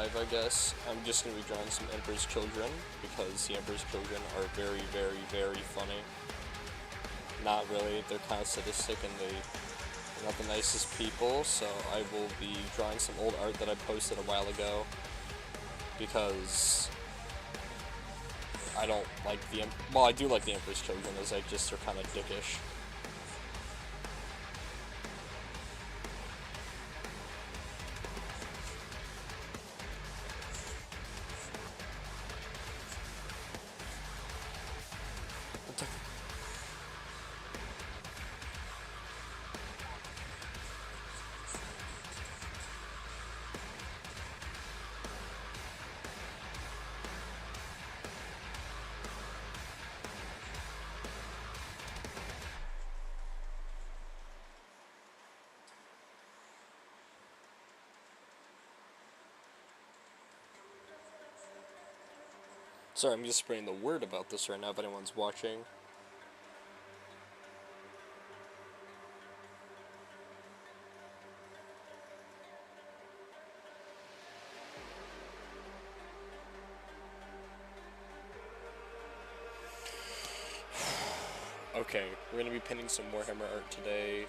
live, I guess. I'm just going to be drawing some Emperor's Children, because the Emperor's Children are very, very, very funny. Not really, they're kind of sadistic and they're not the nicest people, so I will be drawing some old art that I posted a while ago, because I don't like the well, I do like the Emperor's Children, as I just are kind of dickish. Sorry, I'm just spreading the word about this right now if anyone's watching. Okay, we're going to be painting some Warhammer art today.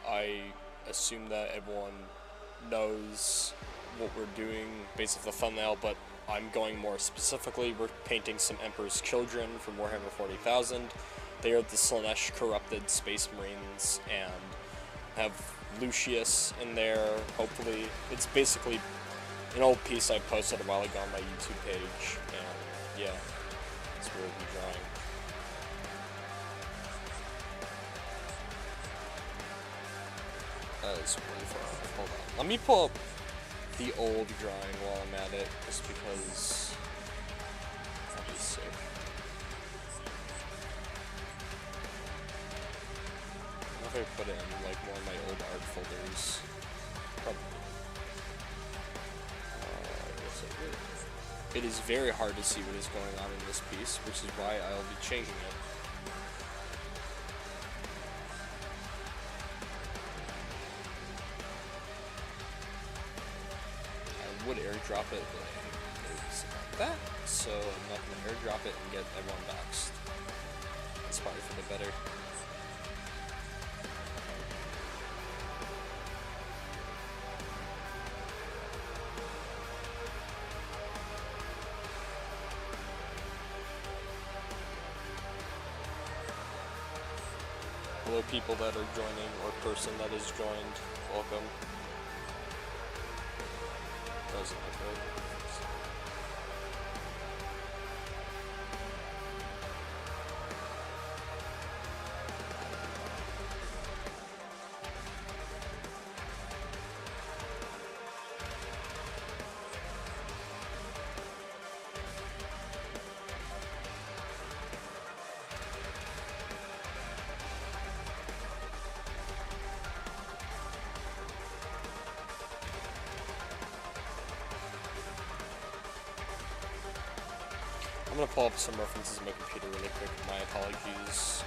I assume that everyone knows what we're doing based off the thumbnail, but I'm going more specifically. We're painting some Emperor's Children from Warhammer 40,000. They are the Slanesh corrupted Space Marines and have Lucius in there, hopefully. It's basically an old piece I posted a while ago on my YouTube page, and yeah, that's what we'll be drawing. That is really far off. Hold on. Let me pull up the old drawing while I'm at it, just because that'd be sick. I wonder if I put it in like one of my old art folders. Probably. It is very hard to see what is going on in this piece, which is why I'll be changing it. Would airdrop it, but it's not that, so I'm not going to airdrop it and get everyone doxxed. It's probably for the better. Hello people that are joining, or person that is joined, welcome. Doesn't look good. I'm gonna pull up some references on my computer really quick. My apologies.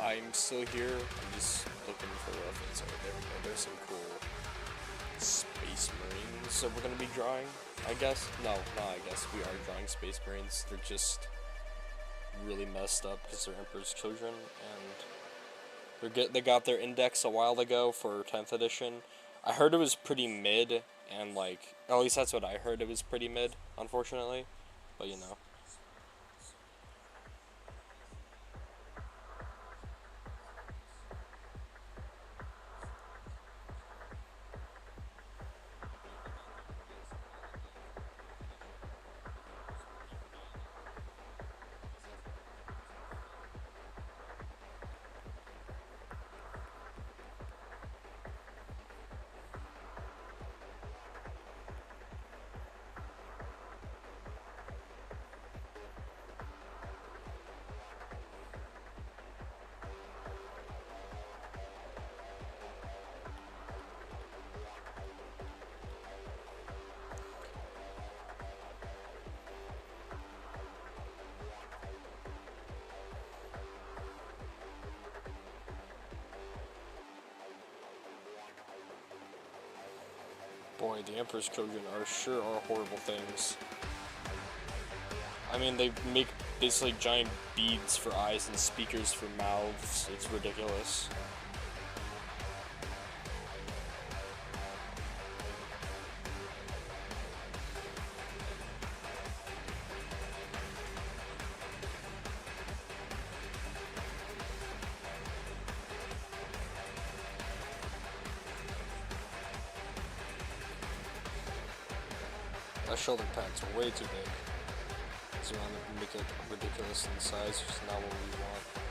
I'm still here. I'm just looking for reference. Oh, there we go. There's some cool Space Marines that we're gonna be drawing, I guess. No, I guess we are drawing Space Marines. They're just really messed up because they're Emperor's Children, and they got their index a while ago for 10th edition. I heard it was pretty mid, and like, at least that's what I heard, it was pretty mid, unfortunately, but you know. the Emperor's children are sure are horrible things. I mean, they make basically giant beads for eyes and speakers for mouths. It's ridiculous. Our shoulder pads are way too big. So you want to make it ridiculous in size, which is not what we want.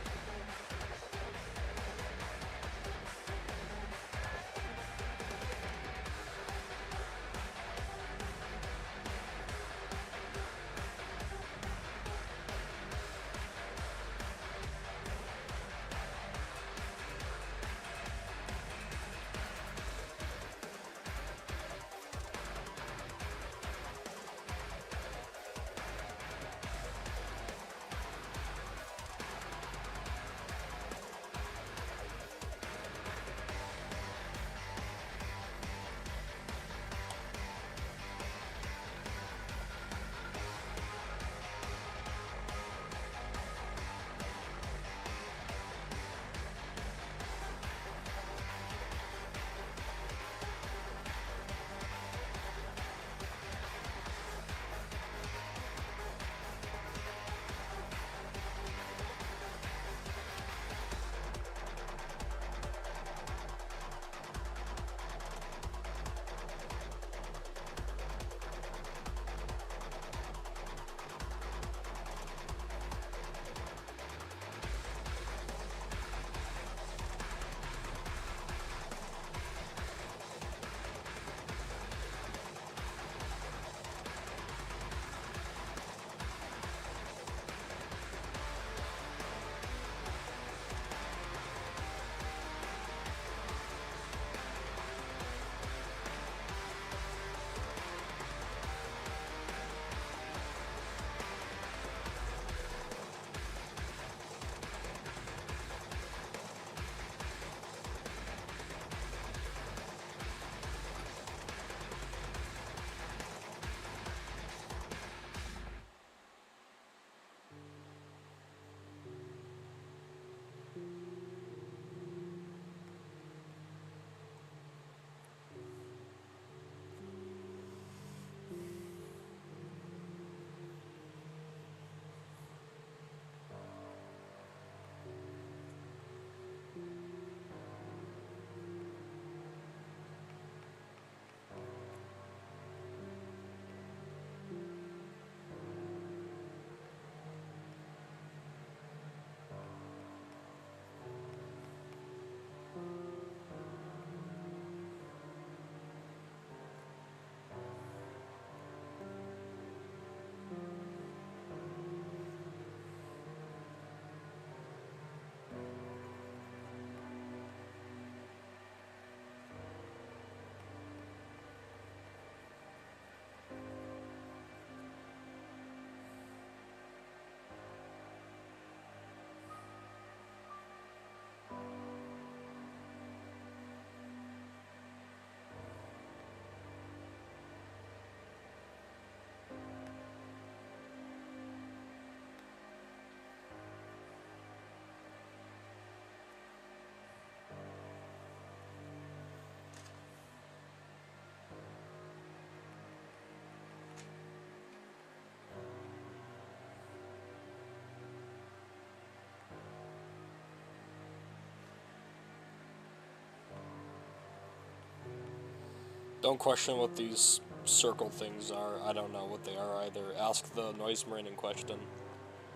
Don't question what these circle things are. I don't know what they are either. Ask the noise marine in question.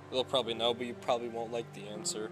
They'll probably know, but you probably won't like the answer.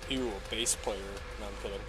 Ew, a bass player. No, I'm kidding.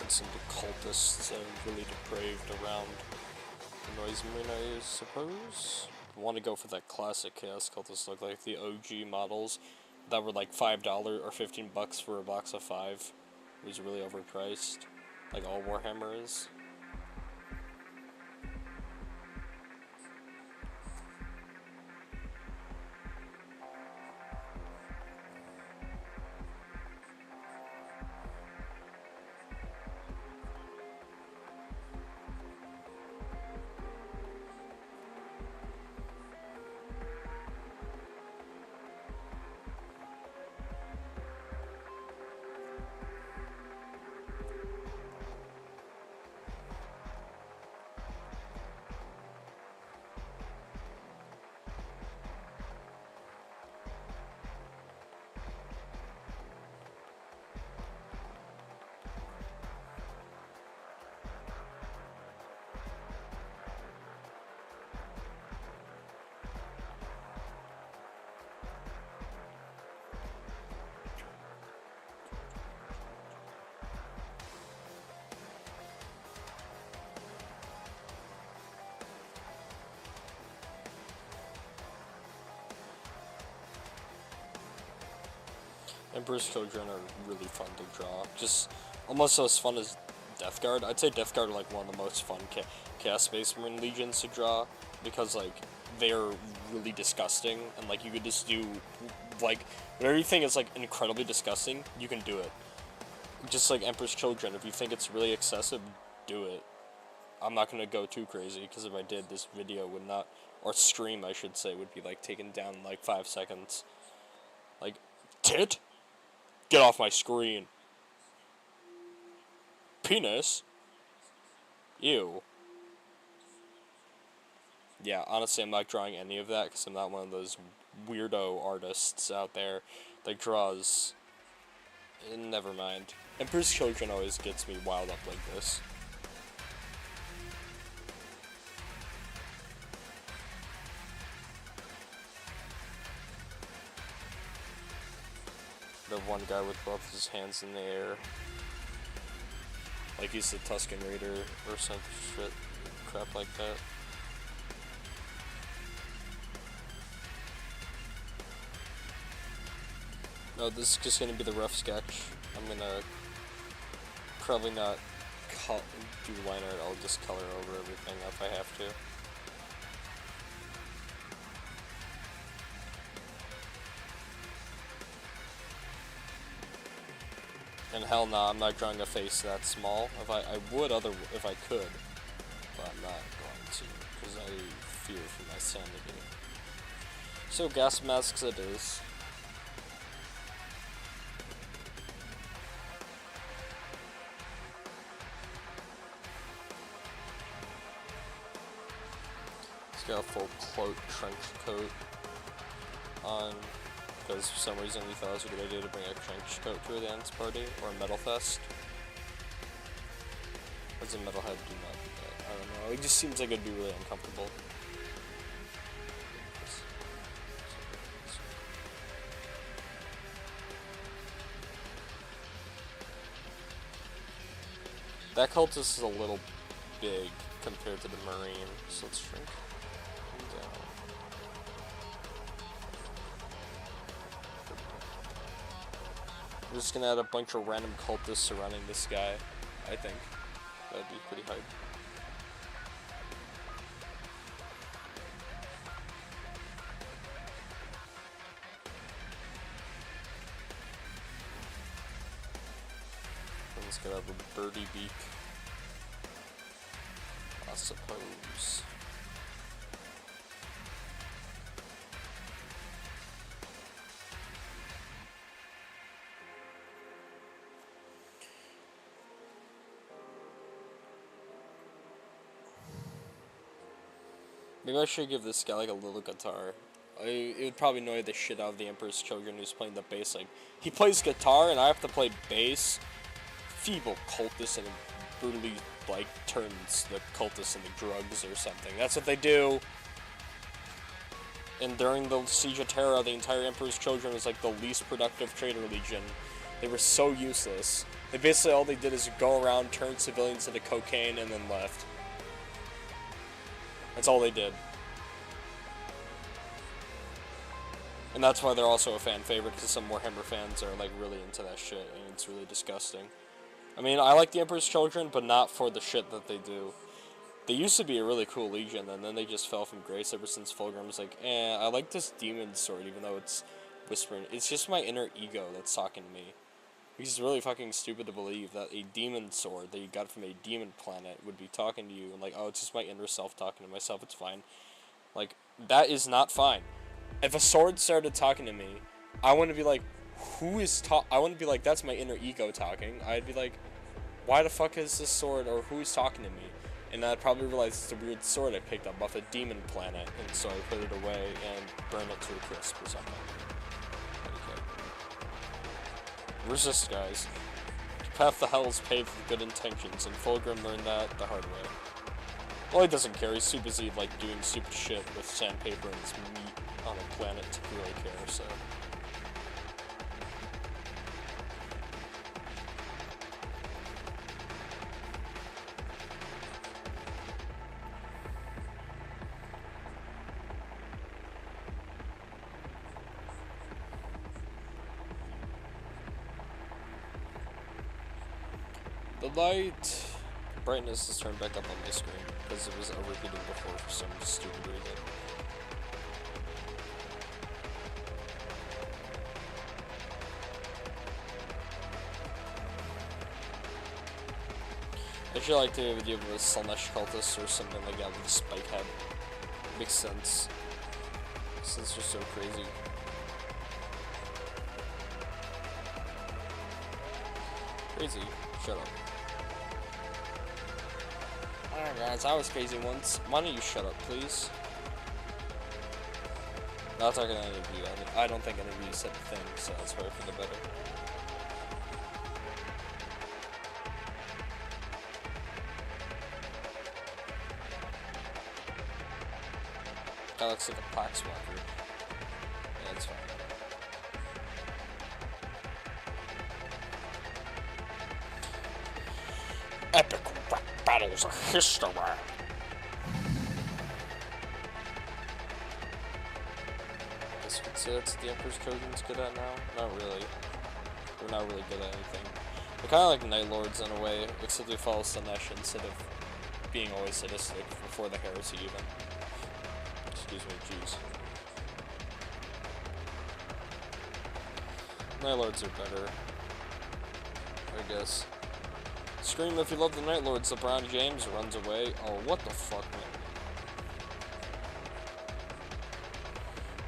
Some cultists and really depraved around the noise marina, I suppose. I want to go for that classic chaos cultist look, like the OG models that were like $5 or $15 for a box of 5. It was really overpriced, like all Warhammer is. Emperor's Children are really fun to draw. Just almost as fun as Death Guard. I'd say Death Guard are like one of the most fun Chaos Space Marine Legions to draw, because like they're really disgusting, and like you could just do like whatever you think is like incredibly disgusting, you can do it. Just like Emperor's Children, if you think it's really excessive, do it. I'm not gonna go too crazy, because if I did, this video would not, or stream I should say, would be like taken down in like 5 seconds. Like, tit? Get off my screen. Penis? Ew. Yeah, honestly, I'm not drawing any of that, because I'm not one of those weirdo artists out there that draws. Never mind. Emperor's Children always gets me wild up like this. The one guy with both his hands in the air. Like he's the Tusken Raider or some shit, crap like that. No, this is just gonna be the rough sketch. I'm gonna probably not do line art, I'll just color over everything if I have to. And hell no, I'm not drawing a face that small. I would if I could, but I'm not going to, because I fear for my sanity. So gas masks it is. He's got a full cloak trench coat on, because for some reason we thought it was a good idea to bring a trench coat to a dance party, or a metal fest. As a metalhead, do not do that. I don't know, it just seems like it'd be really uncomfortable. That cultist is a little big compared to the Marine, so let's shrink him down. We're just gonna add a bunch of random cultists surrounding this guy, I think. That would be pretty hype. And it's gonna have a birdie beak, I suppose. Maybe I should give this guy like a little guitar. It would probably annoy the shit out of the Emperor's Children who's playing the bass. Like, he plays guitar and I have to play bass. Feeble cultist, and brutally like turns the cultists into drugs or something. That's what they do. And during the Siege of Terra, the entire Emperor's Children was like the least productive traitor legion. They were so useless. They basically all they did is go around, turn civilians into cocaine, and then left. That's all they did. And that's why they're also a fan favorite, because some Warhammer fans are like really into that shit, and it's really disgusting. I mean, I like the Emperor's Children, but not for the shit that they do. They used to be a really cool legion, and then they just fell from grace ever since Fulgrim was like, I like this demon sword, even though it's whispering. It's just my inner ego that's talking to me. It's really fucking stupid to believe that a demon sword that you got from a demon planet would be talking to you, and like, oh, it's just my inner self talking to myself, it's fine. Like, that is not fine. If a sword started talking to me, I want to be like, I want to be like, that's my inner ego talking. I'd be like, why the fuck is this sword, or who's talking to me? And I'd probably realize it's a weird sword I picked up off a demon planet, and so I put it away and burn it to a crisp or something. Okay. Resist, guys. The path to hell is paved with good intentions, and Fulgrim learned that the hard way. Well, he doesn't care, he's too busy, like, doing stupid shit with sandpaper and his meat on a planet to really care, so... The light brightness is turned back up on my screen because it was overheating before for some stupid reason. I actually like the idea of a Slanesh cultist or something like that with a spike head. Makes sense. Since they're so crazy. Crazy. Shut up. Alright guys, I was crazy once. Why don't you shut up, please? Not talking to any of you. I don't think any of you said a thing, so that's probably for the better. That looks like a poxwalker. Yeah, that's fine. Epic rap battles of history. Guess you could say that's the Emperor's Kogan's good at now? Not really. We're not really good at anything. We're kind of like Night Lords in a way, except we follow Slanesh instead of being always sadistic before the heresy even. Excuse me, jeez. Night Lords are better, I guess. Scream if you love the Night Lords. LeBron James runs away. Oh, what the fuck, man.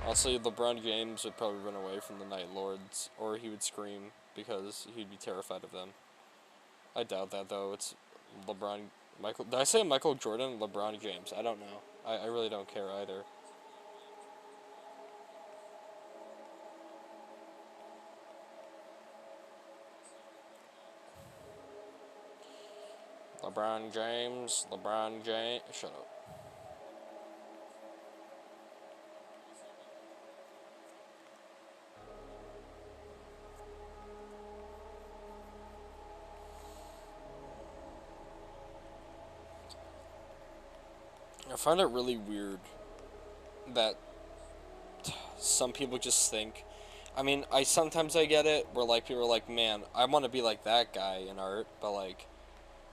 Honestly, LeBron James would probably run away from the Night Lords, or he would scream because he'd be terrified of them. I doubt that, though. It's Michael. Did I say Michael Jordan? LeBron James. I don't know. I really don't care either. LeBron James. Shut up. I find it really weird that some people just think, I mean, sometimes I get it, where, like, people are like, man, I want to be like that guy in art, but, like,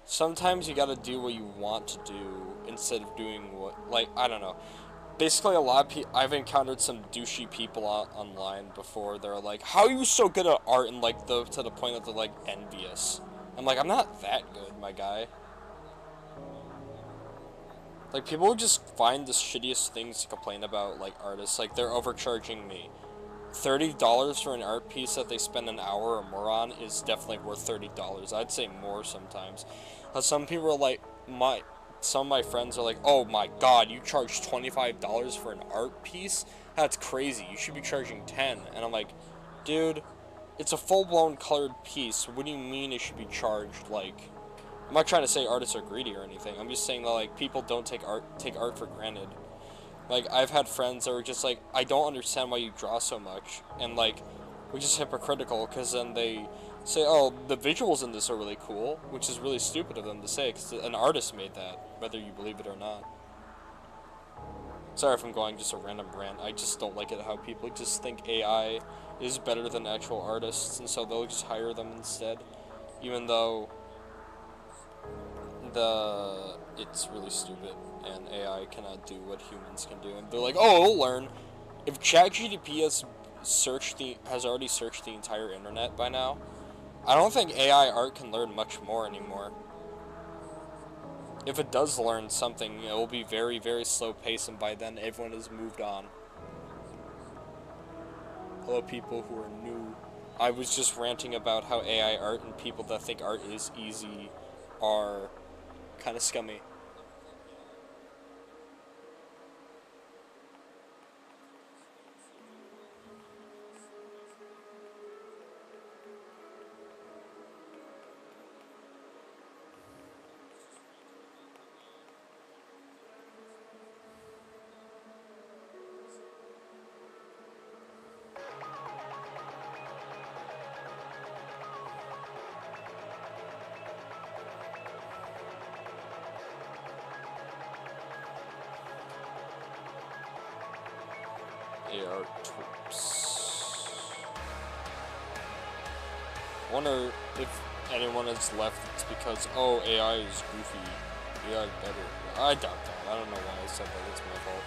sometimes you gotta do what you want to do, instead of doing what, like, I don't know. Basically, a lot of people, I've encountered some douchey people online before, they're like, how are you so good at art, and, like, to the point that they're, like, envious. I'm like, I'm not that good, my guy. Like, people just find the shittiest things to complain about, like, artists. Like, they're overcharging me. $30 for an art piece that they spend an hour or more on is definitely worth $30. I'd say more sometimes. Some people are like, some of my friends are like, oh my god, you charge $25 for an art piece? That's crazy. You should be charging $10. And I'm like, dude, it's a full-blown colored piece. What do you mean it should be charged, like... I'm not trying to say artists are greedy or anything. I'm just saying that, like, people don't take art for granted. Like, I've had friends that are just like, I don't understand why you draw so much. And, like, we're just hypocritical, because then they say, oh, the visuals in this are really cool, which is really stupid of them to say, because an artist made that, whether you believe it or not. Sorry if I'm going just a random rant. I just don't like it how people just think AI is better than actual artists, and so they'll just hire them instead. Even though... it's really stupid, and AI cannot do what humans can do. And they're like, oh, it'll learn. If ChatGPT has already searched the entire internet by now, I don't think AI art can learn much more anymore. If it does learn something, it will be very, very slow pace, and by then everyone has moved on. Hello, people who are new. I was just ranting about how AI art and people that think art is easy are kind of scummy. AR troops. I wonder if anyone has left, it's because, oh, AI is goofy. AI is better. I doubt that. I don't know why I said that. It's my fault.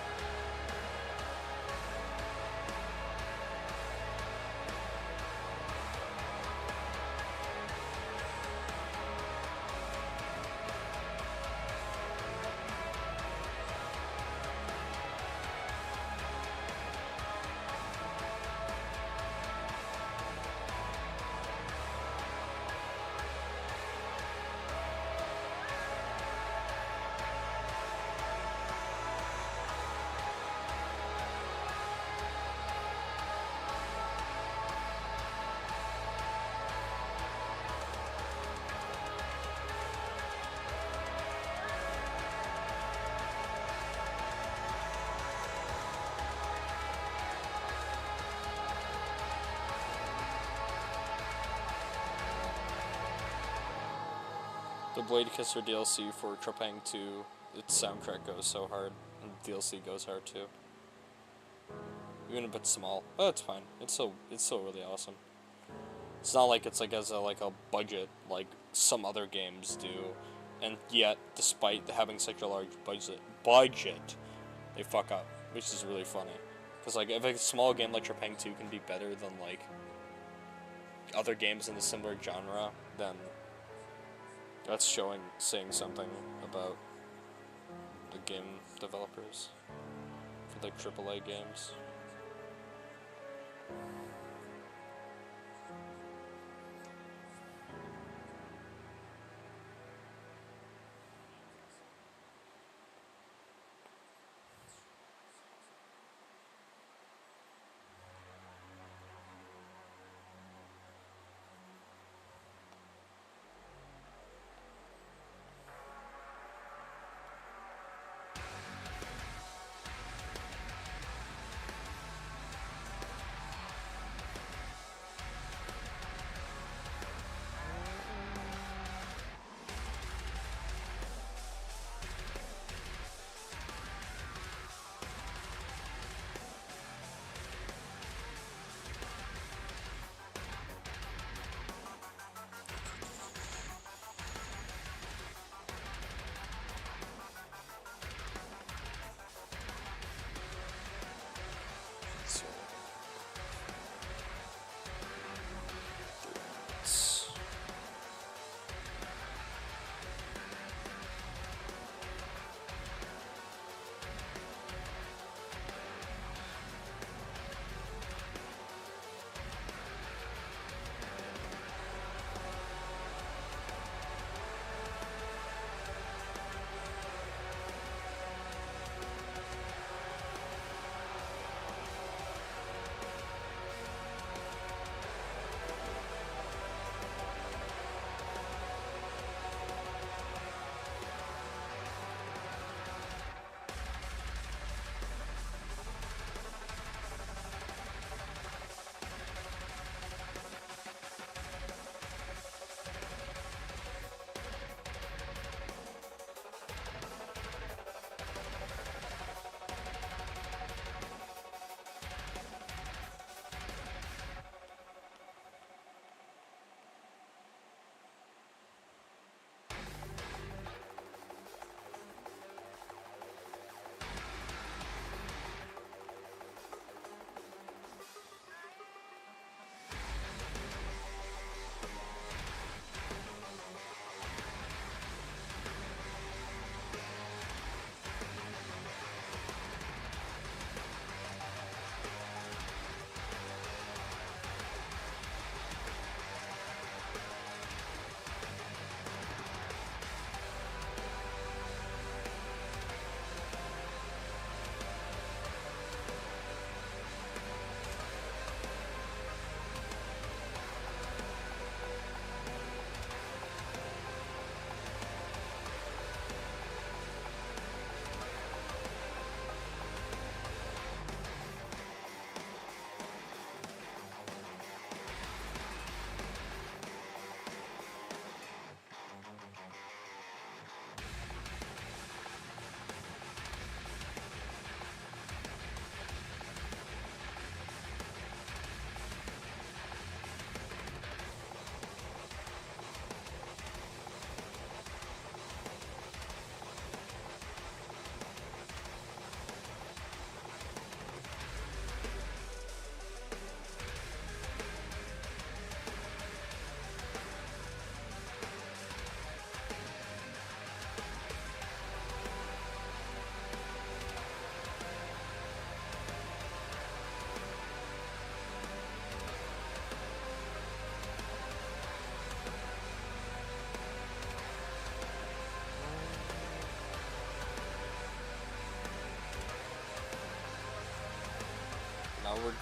The Blade Kisser DLC for Trepang 2, its soundtrack goes so hard, and the DLC goes hard too. Even a bit small, but it's fine. It's still really awesome. It's not like it's like as a budget like some other games do, and yet despite having such a large budget, they fuck up, which is really funny. Cause like if a small game like Trepang 2 can be better than like other games in a similar genre, then that's saying something about the game developers for like AAA games.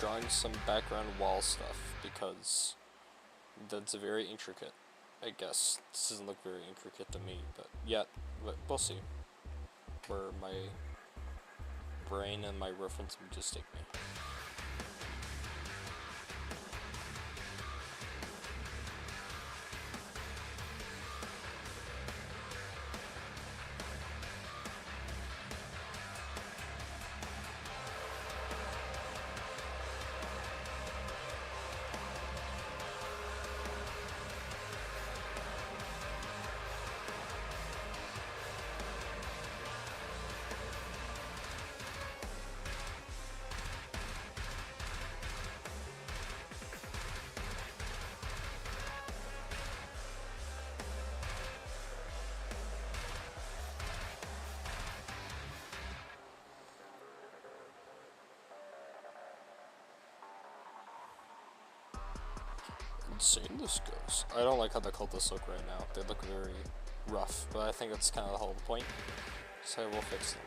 drawing some background wall stuff because that's very intricate. I guess this doesn't look very intricate to me, but yeah, we'll see where my brain and my reference images take me. Insane this goes. I don't like how the cultists look right now. They look very rough, but I think that's kind of the whole point. So we'll fix them.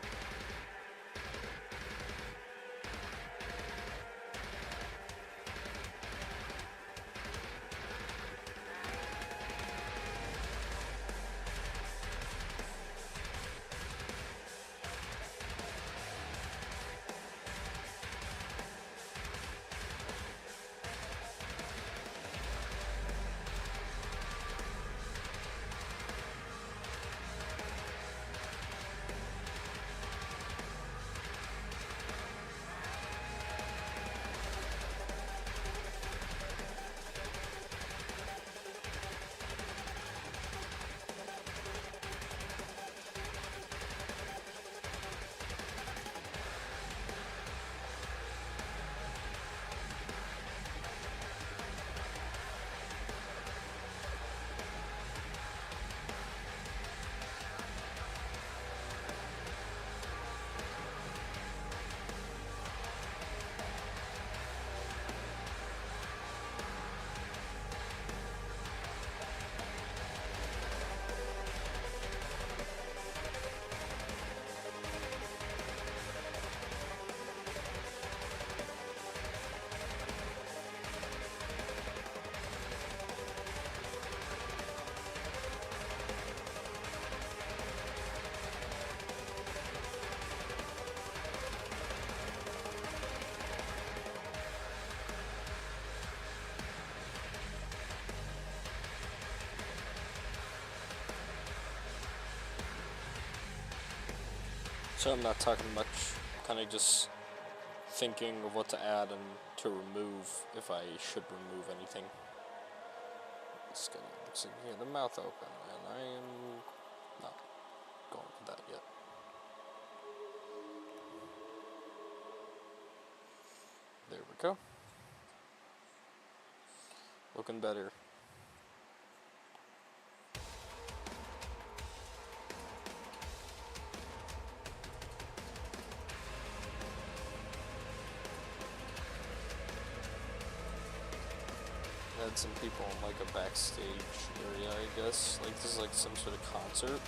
So I'm not talking much, kind of just thinking of what to add and to remove if I should remove anything. Looks like you hear the mouth open, and I am not going for that yet. There we go. Looking better. Had some people in like a backstage area, I guess. Like this is like some sort of concert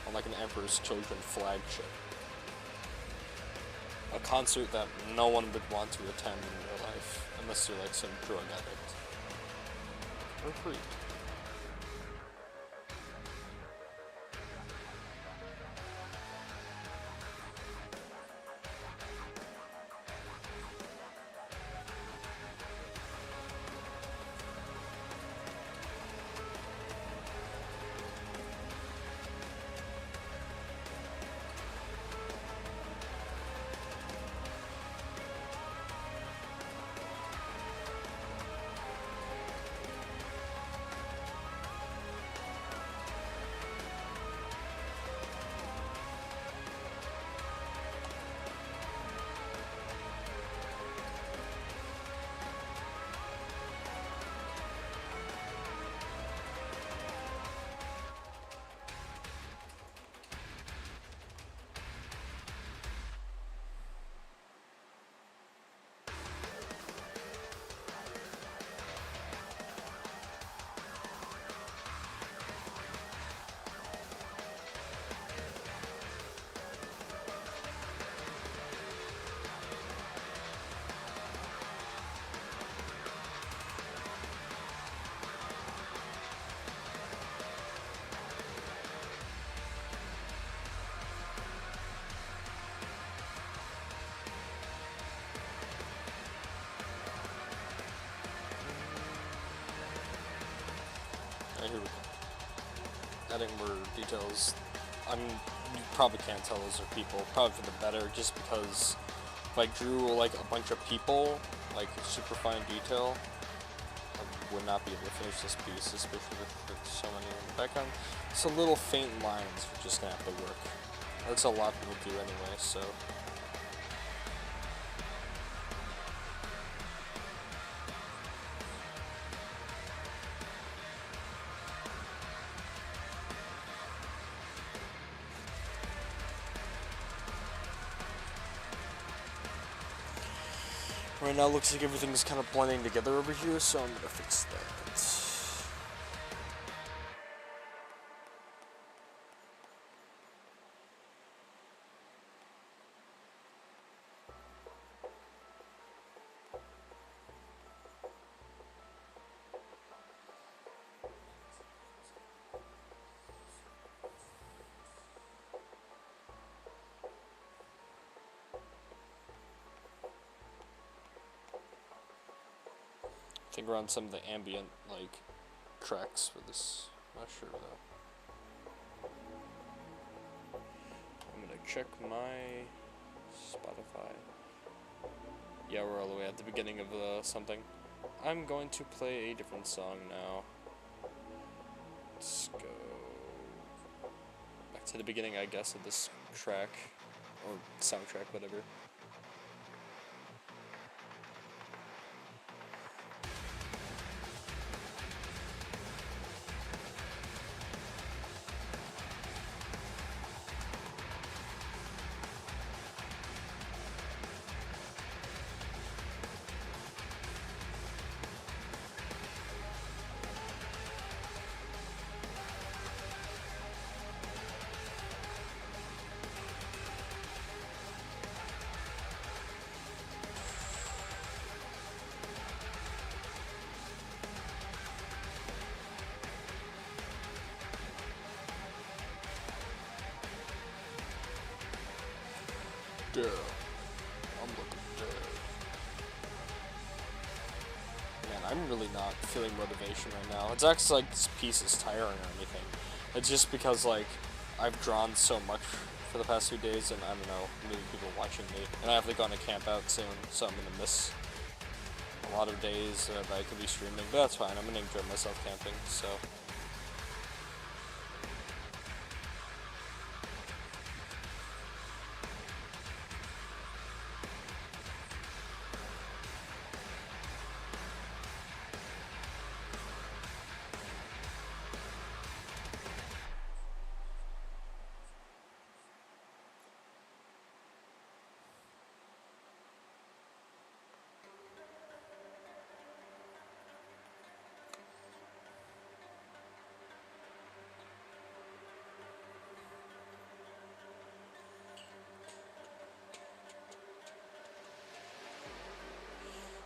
on like an Emperor's Children flagship. A concert that no one would want to attend in real life unless you're like some drug addict or freak. here we go. Adding more details. You probably can't tell those are people, probably for the better, just because if I drew like a bunch of people, like super fine detail, I would not be able to finish this piece, especially with so many in the background. So little faint lines are just gonna have to work. That's a lot people do anyway, so. Right now it looks like everything's kind of blending together over here, so I'm gonna fix that. I think around some of the ambient, like, tracks for this. I'm not sure though. I'm gonna check my Spotify. Yeah, we're all the way at the beginning of something. I'm going to play a different song now. Let's go back to the beginning, I guess, of this track, or soundtrack, whatever. Dude, I'm looking dead. Man, I'm really not feeling motivation right now. It's actually like this piece is tiring or anything. It's just because like I've drawn so much for the past few days, and I don't know, maybe people watching me. And I have to go on a camp out soon, so I'm gonna miss a lot of days that I could be streaming. But that's fine. I'm gonna enjoy myself camping. So.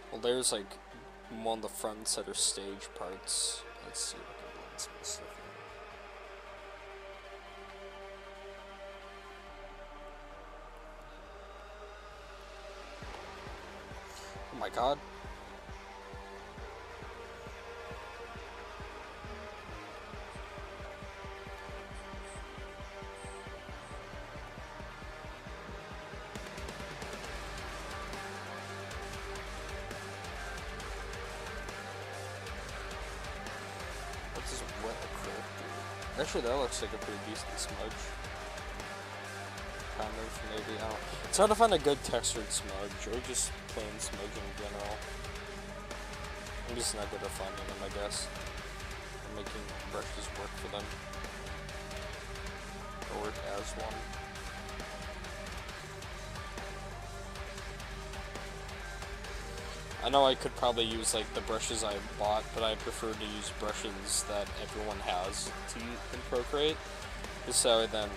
Well, there's like one of the front center stage parts. Let's see if I can blend some of this stuff in. Oh my god. Actually, that looks like a pretty decent smudge. Kind of, maybe, I don't know. It's hard to find a good textured smudge, or just plain smudge in general. I'm just not good at finding them, I guess. Or making brushes work for them. Or work as one. I know I could probably use like the brushes I bought, but I prefer to use brushes that everyone has to use in Procreate. So then,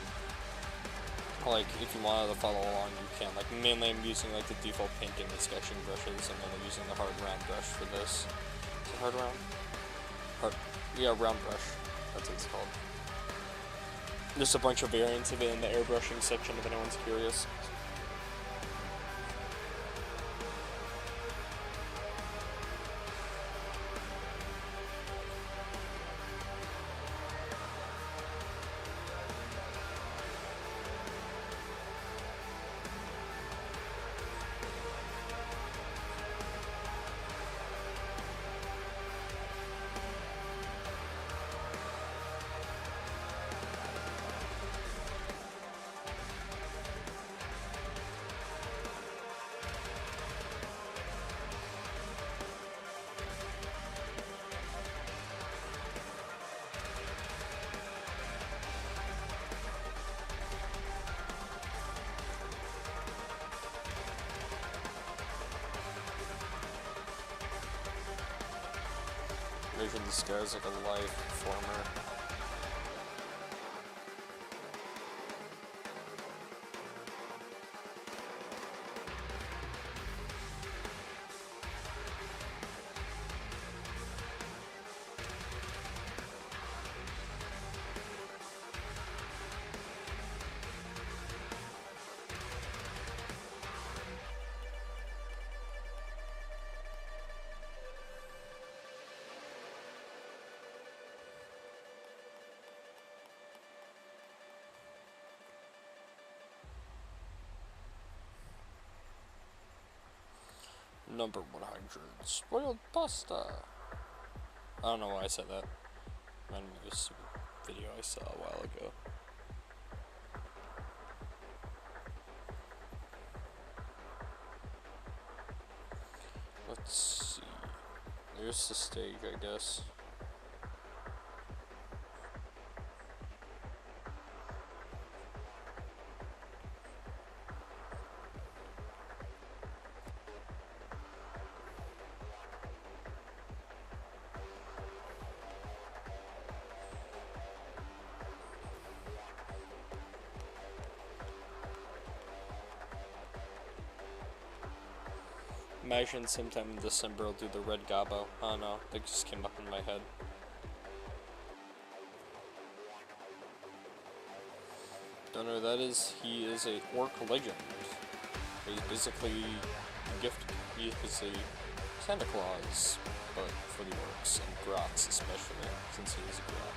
like, if you wanted to follow along, you can. Like, mainly I'm using like the default painting and sketching brushes, and then I'm using the hard round brush for this. Is it hard round? Yeah, round brush. That's what it's called. There's a bunch of variants of it in the airbrushing section if anyone's curious. Vision, this guy's like a live performer. Number 100, spoiled pasta. I don't know why I said that. Reminded me of a stupid video I saw a while ago. Let's see. There's the stage, I guess. Imagine sometime in December I'll do the Red Gobbo. I don't know, that just came up in my head. Don't know who that is. He is a orc legend. He's basically gifted. He is a Santa Claus, but for the orcs and grots especially, since he is a grot.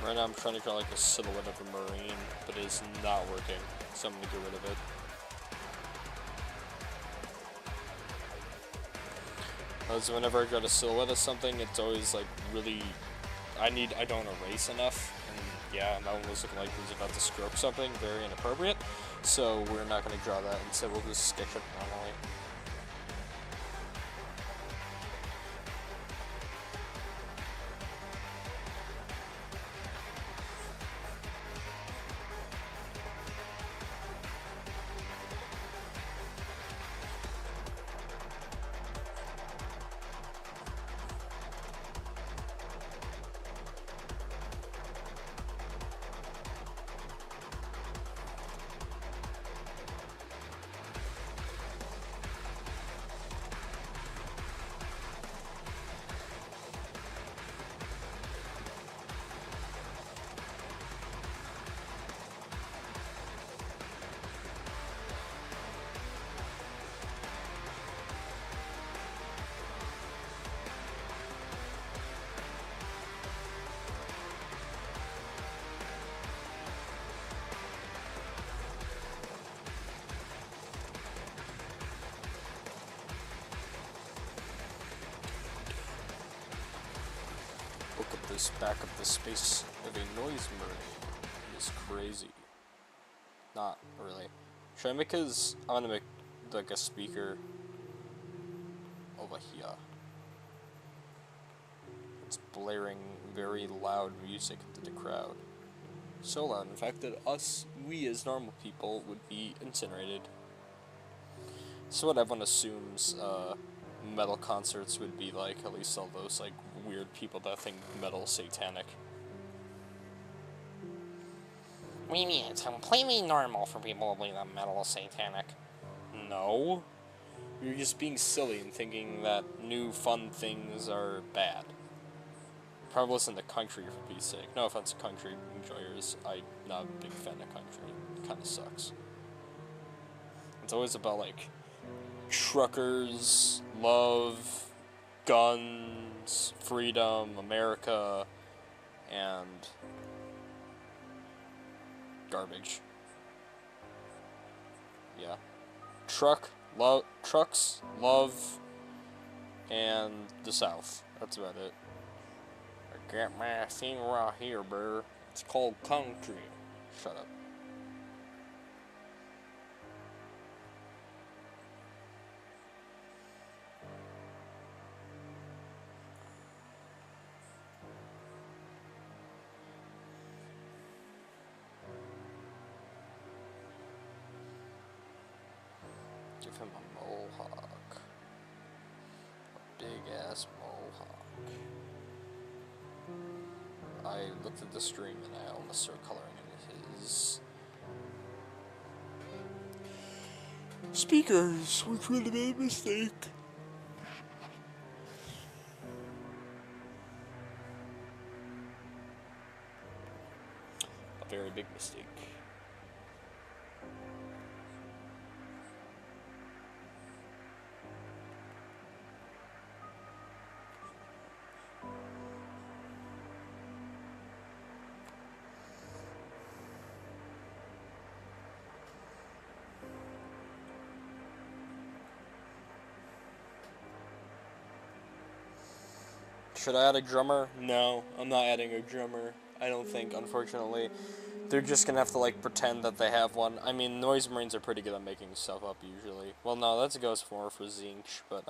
Right now I'm trying to draw like a silhouette of a marine, but it is not working, so I'm going to get rid of it. Because whenever I draw a silhouette of something, it's always like really, I don't erase enough, and yeah, my one was looking like he was about to screw up something, very inappropriate, so we're not going to draw that, instead we'll just sketch it normally. Back up the space of a noise marine. It's crazy. Not really. Should I make his... I'm gonna make like a speaker over here. It's blaring very loud music into the crowd. So loud, in fact, that we as normal people would be incinerated. So what everyone assumes metal concerts would be like, at least all those like weird people that think metal satanic. What do you mean? It's completely normal for people to believe that metal is satanic. No. You're just being silly and thinking that new fun things are bad. Probably listen to country for peace sake. No offense to country enjoyers. I'm not a big fan of country. It kinda sucks. It's always about like truckers love guns, freedom, America, and garbage. Yeah. Trucks, love, and the South. That's about it. I got my thing right here, bro. It's called country. Shut up. Give him a mohawk. A big-ass mohawk. I looked at the stream and I almost started coloring in his speakers, which would have been a mistake. A very big mistake. Should I add a drummer? No, I'm not adding a drummer. I don't think, unfortunately. They're just gonna have to, like, pretend that they have one. I mean, Noise Marines are pretty good at making stuff up, usually. Well, no, that's a ghost more for Zinch, but,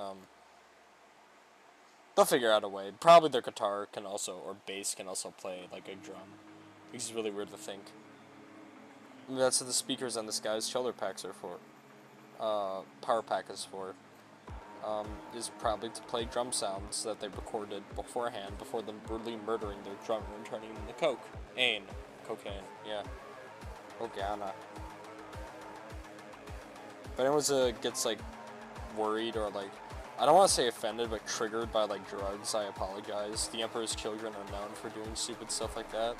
they'll figure out a way. Probably their guitar can also, or bass can also play, like, a drum. Which is really weird to think. I mean, that's what the speakers on this guy's shoulder packs are for. Power pack is for. Is probably to play drum sounds that they recorded beforehand before them brutally murdering their drummer and turning him into cocaine. Cocaine, yeah. Ogana. If anyone gets, like, worried or, like, I don't want to say offended, but triggered by, like, drugs, I apologize. The Emperor's children are known for doing stupid stuff like that.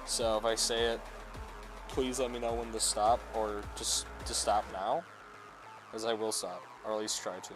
So if I say it, please let me know when to stop, or just to stop now, as I will stop, or at least try to.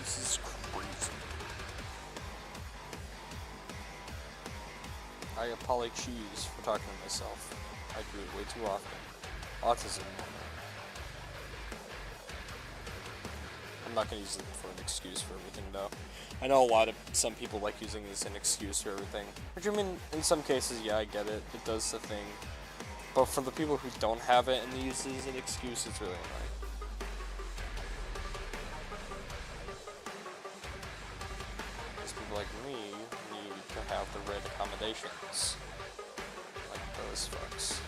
This is crazy. I apologize for talking to myself. I do it way too often. Autism. I'm not gonna use it for an excuse for everything, though. I know some people like using it as an excuse for everything. Which, I mean, in some cases, yeah, I get it. It does the thing. But for the people who don't have it and they use it as an excuse, it's really annoying. Like me need to have the right accommodations. Like those fucks.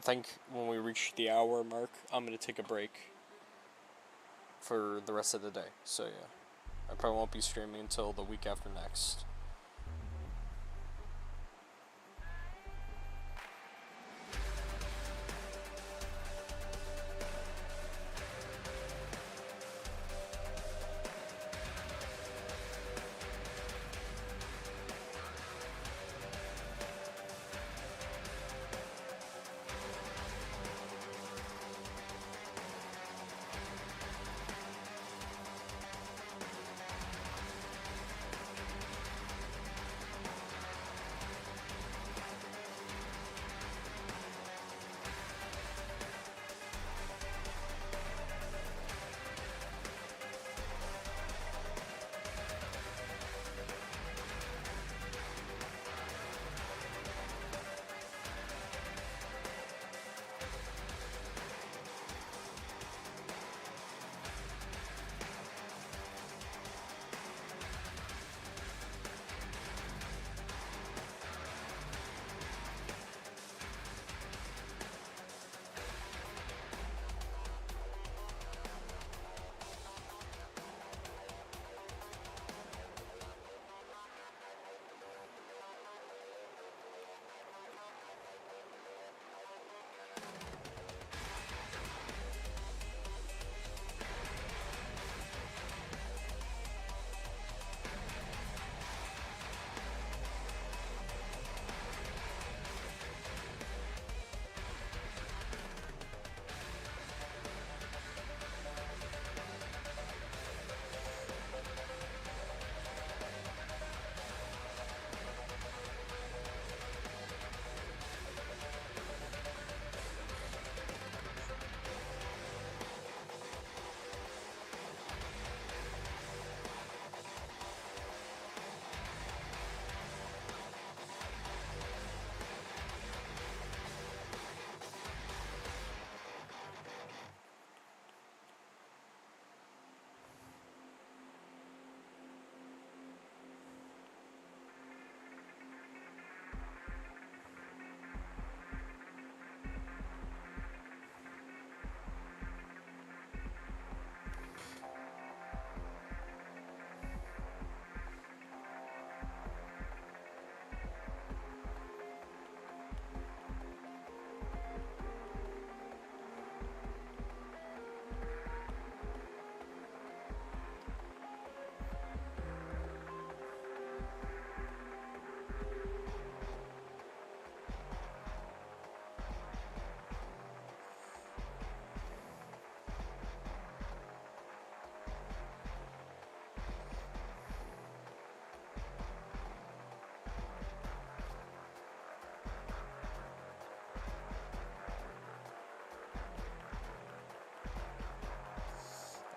think when we reach the hour mark, I'm going to take a break for the rest of the day. So yeah, I probably won't be streaming until the week after next.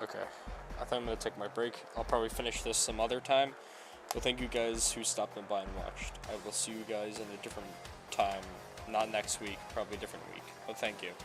Okay, I think I'm going to take my break. I'll probably finish this some other time. But thank you guys who stopped in by and watched. I will see you guys in a different time. Not next week, probably a different week. But thank you.